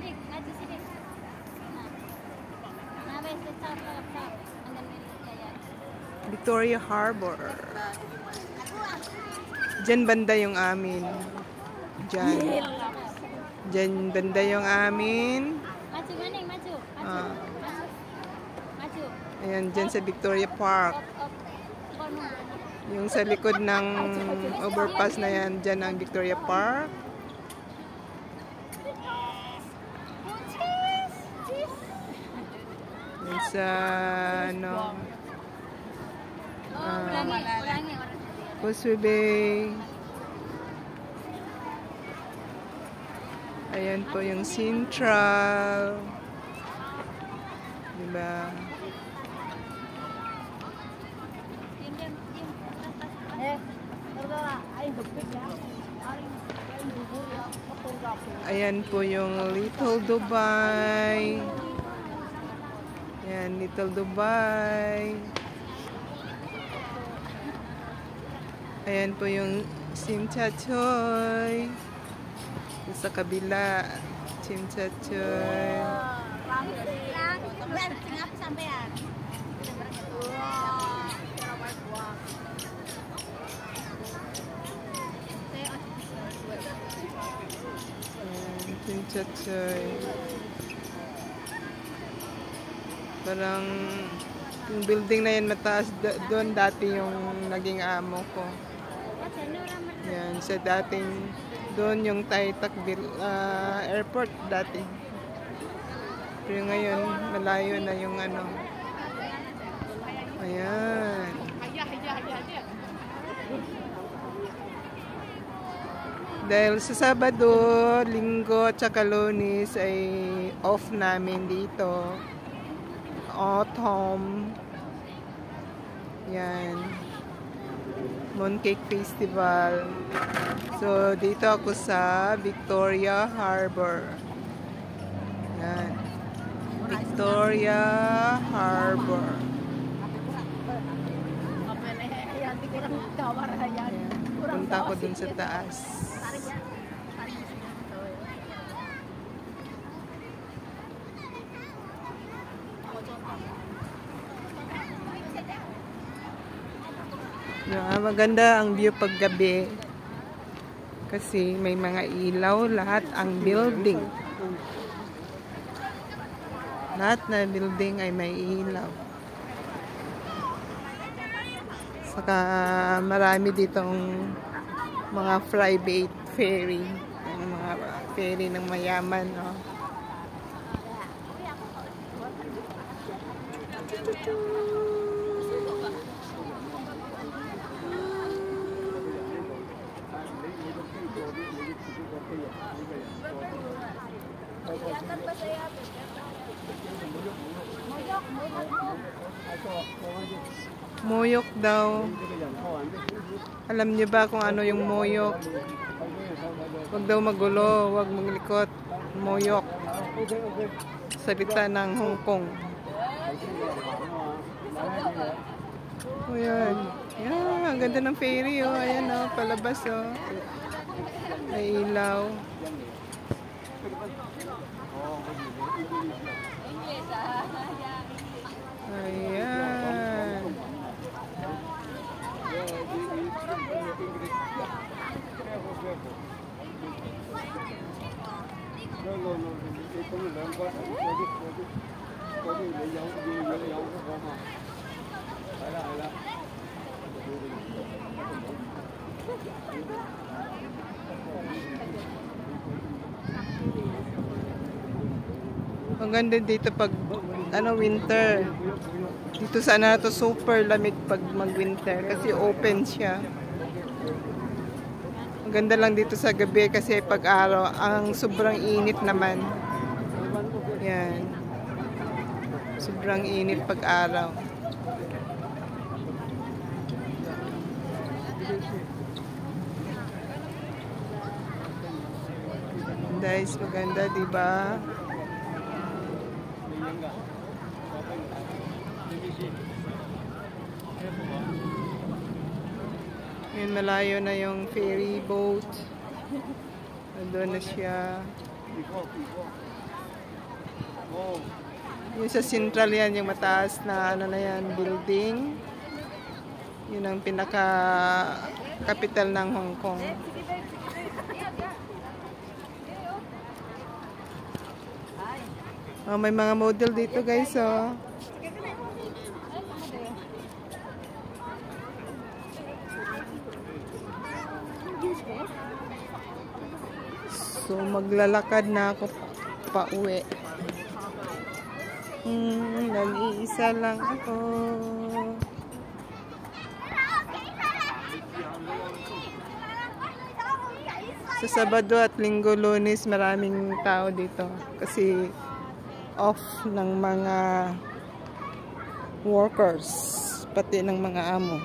Sidik, maju sidik. Nah, wes tetap. Victoria Harbor. Diyan banda yung amin. Diyan. Diyan banda yung amin. Maju maning, maju. Maju. Maju. Ayan, diyan sa Victoria Park. Yung sa likod ng overpass na yan, diyan ang Victoria Park. Yung sa ano, Causeway Bay. Ayan po yung Central. Diba? Ayan po yung Little Dubai. Ayan, Little Dubai. Ayan po yung Chimchachoy. Sa kabila, Chimchachoy. Chimchachoy. Parang yung building na yan mataas, doon dati yung naging amo ko. Yan, sa dating doon yung Taitak airport dati. Pero ngayon malayo na yung ano. Ayan. Dahil sa Sabado, Linggo at saka Lunes ay off namin dito. Autumn. Yan. Mooncake Festival. So, dito ako sa Victoria Harbor. Yan. Victoria Harbor. Punta ko dun sa taas. Maganda ang view paggabi kasi may mga ilaw lahat ang building. Lahat na building ay may ilaw. Saka marami ditong mga private ferry, mga ferry ng mayaman, no? Moyok daw. Alam niyo ba kung ano yung moyok? Huwag daw magulo, huwag maglikot. Moyok. Salita ng Hong Kong. O yan. Yan, ang ganda ng ferry, oh. Ayan, oh, palabas, oh. May ilaw. Ayan. Ang ganda dito pag ano winter. Dito sana to super lamig pag mag-winter kasi open siya. Ang ganda lang dito sa gabi kasi pag araw ang sobrang init naman. Yan. Sobrang init pag araw. Guys, maganda, diba? Ngayon malayo na yung ferry boat. Nandun na siya. Yung sa Central yan, yung mataas na ano na yan, building. Yun ang pinaka capital ng Hong Kong. Oh, may mga model dito guys, oh. So maglalakad na ako pa uwi. Nag-iisa lang ako. Sa Sabado at Linggo, Lunes, maraming tao dito kasi off ng mga workers, pati ng mga amo.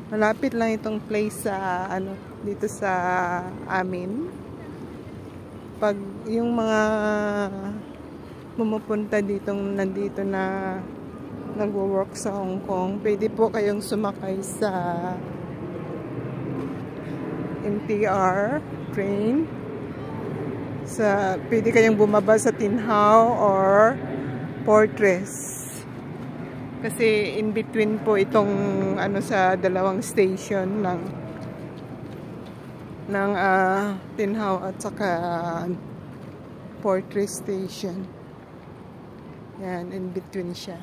Malapit lang itong place sa ano dito sa amin. Pag yung mga pumupunta dito nandito na nagwo-work sa Hong Kong, pwede po kayong sumakay sa MTR train. Pwede kayong bumaba sa Tin Hau or Fortress. Kasi in between po itong ano sa dalawang station ng Tin Hau at saka Fortress station. Yan, in between siya.